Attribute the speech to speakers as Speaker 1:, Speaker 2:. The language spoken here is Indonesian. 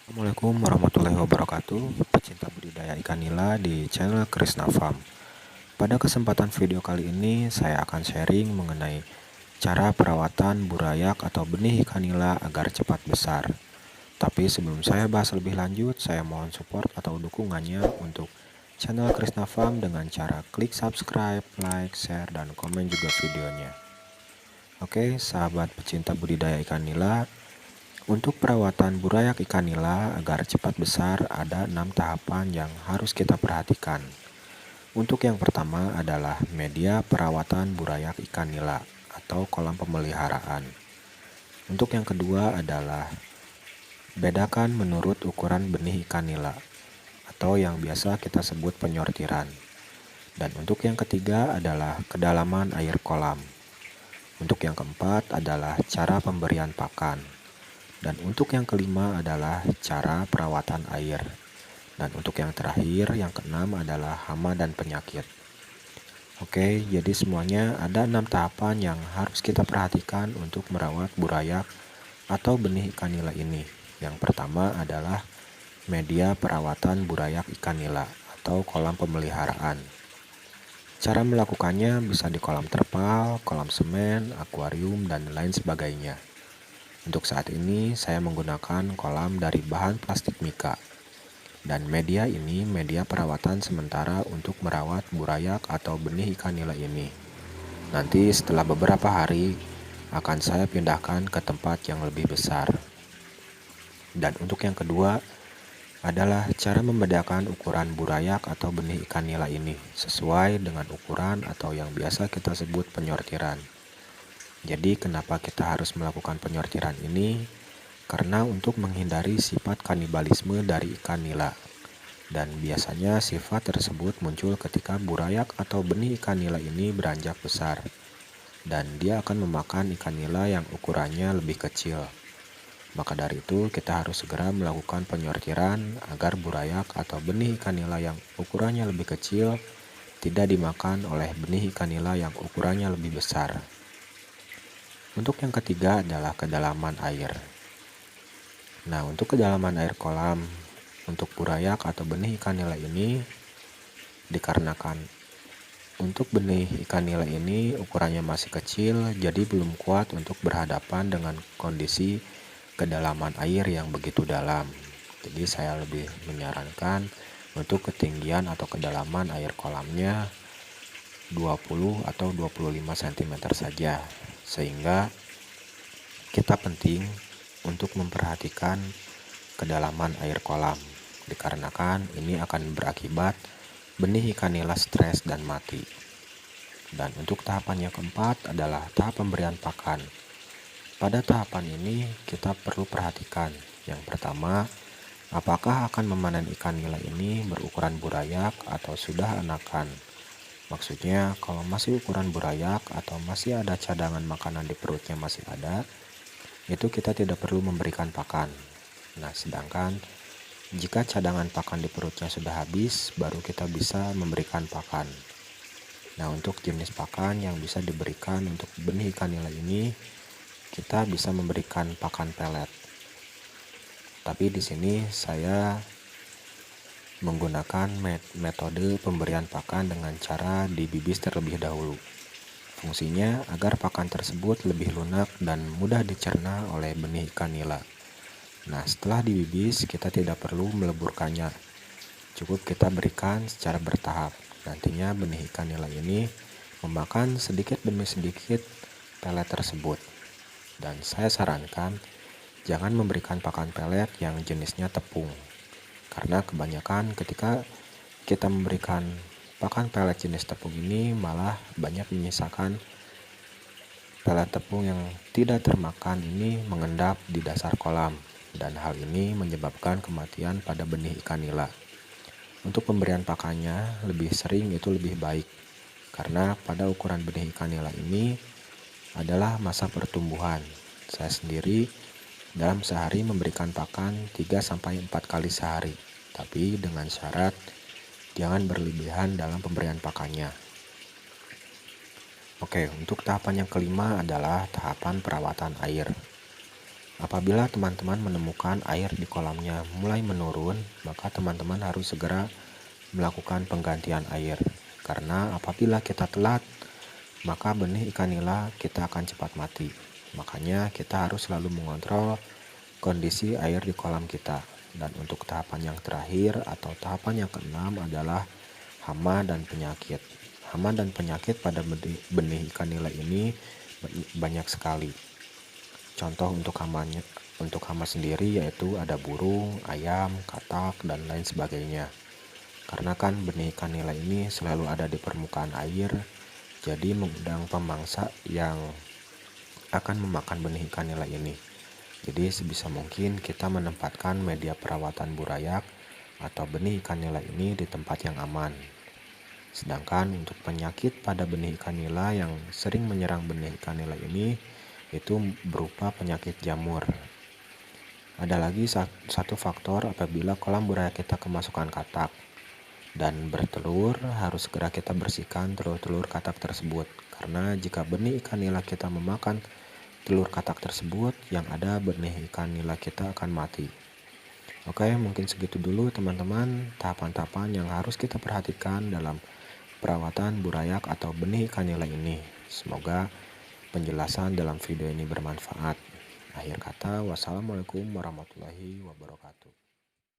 Speaker 1: Assalamualaikum warahmatullahi wabarakatuh, pecinta budidaya ikan nila di channel Krisna Farm. Pada kesempatan video kali ini saya akan sharing mengenai cara perawatan burayak atau benih ikan nila agar cepat besar. Tapi sebelum saya bahas lebih lanjut, saya mohon support atau dukungannya untuk channel Krisna Farm dengan cara klik subscribe, like, share, dan komen juga videonya. Oke, sahabat pecinta budidaya ikan nila, untuk perawatan burayak ikan nila agar cepat besar ada 6 tahapan yang harus kita perhatikan. Untuk yang pertama adalah media perawatan burayak ikan nila atau kolam pemeliharaan. Untuk yang kedua adalah bedakan menurut ukuran benih ikan nila atau yang biasa kita sebut penyortiran. Dan untuk yang ketiga adalah kedalaman air kolam. Untuk yang keempat adalah cara pemberian pakan. Dan untuk yang kelima adalah cara perawatan air. Dan untuk yang terakhir, yang keenam adalah hama dan penyakit. Oke, jadi semuanya ada 6 tahapan yang harus kita perhatikan untuk merawat burayak atau benih ikan nila ini. Yang pertama adalah media perawatan burayak ikan nila atau kolam pemeliharaan. Cara melakukannya bisa di kolam terpal, kolam semen, akuarium, dan lain sebagainya. Untuk saat ini saya menggunakan kolam dari bahan plastik mika. Dan media ini media perawatan sementara untuk merawat burayak atau benih ikan nila ini. Nanti setelah beberapa hari akan saya pindahkan ke tempat yang lebih besar. Dan untuk yang kedua adalah cara membedakan ukuran burayak atau benih ikan nila ini sesuai dengan ukuran atau yang biasa kita sebut penyortiran. Jadi kenapa kita harus melakukan penyortiran ini? Karena untuk menghindari sifat kanibalisme dari ikan nila. Dan biasanya sifat tersebut muncul ketika burayak atau benih ikan nila ini beranjak besar. Dan dia akan memakan ikan nila yang ukurannya lebih kecil. Maka dari itu kita harus segera melakukan penyortiran agar burayak atau benih ikan nila yang ukurannya lebih kecil tidak dimakan oleh benih ikan nila yang ukurannya lebih besar. Untuk yang ketiga adalah kedalaman air. Nah, untuk kedalaman air kolam untuk burayak atau benih ikan nila ini dikarenakan untuk benih ikan nila ini ukurannya masih kecil, jadi belum kuat untuk berhadapan dengan kondisi kedalaman air yang begitu dalam. Jadi saya lebih menyarankan untuk ketinggian atau kedalaman air kolamnya 20 atau 25 cm saja. Sehingga kita penting untuk memperhatikan kedalaman air kolam. Dikarenakan ini akan berakibat benih ikan nila stres dan mati. Dan untuk tahapan yang keempat adalah tahap pemberian pakan. Pada tahapan ini kita perlu perhatikan. Yang pertama, apakah akan memanen ikan nila ini berukuran burayak atau sudah anakan. Maksudnya kalau masih ukuran burayak atau masih ada cadangan makanan di perutnya masih ada, itu kita tidak perlu memberikan pakan. Nah, sedangkan jika cadangan pakan di perutnya sudah habis, baru kita bisa memberikan pakan. Nah, untuk jenis pakan yang bisa diberikan untuk benih ikan nila ini, kita bisa memberikan pakan pelet. Tapi di sini saya menggunakan metode pemberian pakan dengan cara dibibis terlebih dahulu. Fungsinya agar pakan tersebut lebih lunak dan mudah dicerna oleh benih ikan nila. Nah, setelah dibibis kita tidak perlu meleburkannya. Cukup kita berikan secara bertahap. Nantinya benih ikan nila ini memakan sedikit demi sedikit pelet tersebut. Dan saya sarankan jangan memberikan pakan pelet yang jenisnya tepung. Karena kebanyakan ketika kita memberikan pakan pelet jenis tepung ini malah banyak menyisakan pelet tepung yang tidak termakan ini mengendap di dasar kolam. Dan hal ini menyebabkan kematian pada benih ikan nila. Untuk pemberian pakannya lebih sering itu lebih baik. Karena pada ukuran benih ikan nila ini adalah masa pertumbuhan. Saya sendiri dalam sehari memberikan pakan 3-4 kali sehari. Tapi dengan syarat jangan berlebihan dalam pemberian pakannya. Oke, untuk tahapan yang kelima adalah tahapan perawatan air. Apabila teman-teman menemukan air di kolamnya mulai menurun, maka teman-teman harus segera melakukan penggantian air. Karena apabila kita telat, maka benih ikan nila kita akan cepat mati. Makanya kita harus selalu mengontrol kondisi air di kolam kita. Dan untuk tahapan yang terakhir atau tahapan yang keenam adalah hama dan penyakit. Hama dan penyakit pada benih ikan nila ini banyak sekali. Contoh untuk hama sendiri yaitu ada burung, ayam, katak, dan lain sebagainya. Karena kan benih ikan nila ini selalu ada di permukaan air, jadi mengundang pemangsa yang akan memakan benih ikan nila ini. Jadi sebisa mungkin kita menempatkan media perawatan burayak atau benih ikan nila ini di tempat yang aman. Sedangkan untuk penyakit pada benih ikan nila yang sering menyerang benih ikan nila ini itu berupa penyakit jamur. Ada lagi satu faktor apabila kolam burayak kita kemasukan katak dan bertelur, harus segera kita bersihkan telur-telur katak tersebut. Karena jika benih ikan nila kita memakan telur katak tersebut, yang ada benih ikan nila kita akan mati. Oke, mungkin segitu dulu teman-teman tahapan-tahapan yang harus kita perhatikan dalam perawatan burayak atau benih ikan nila ini. Semoga penjelasan dalam video ini bermanfaat. Akhir kata, wassalamualaikum warahmatullahi wabarakatuh.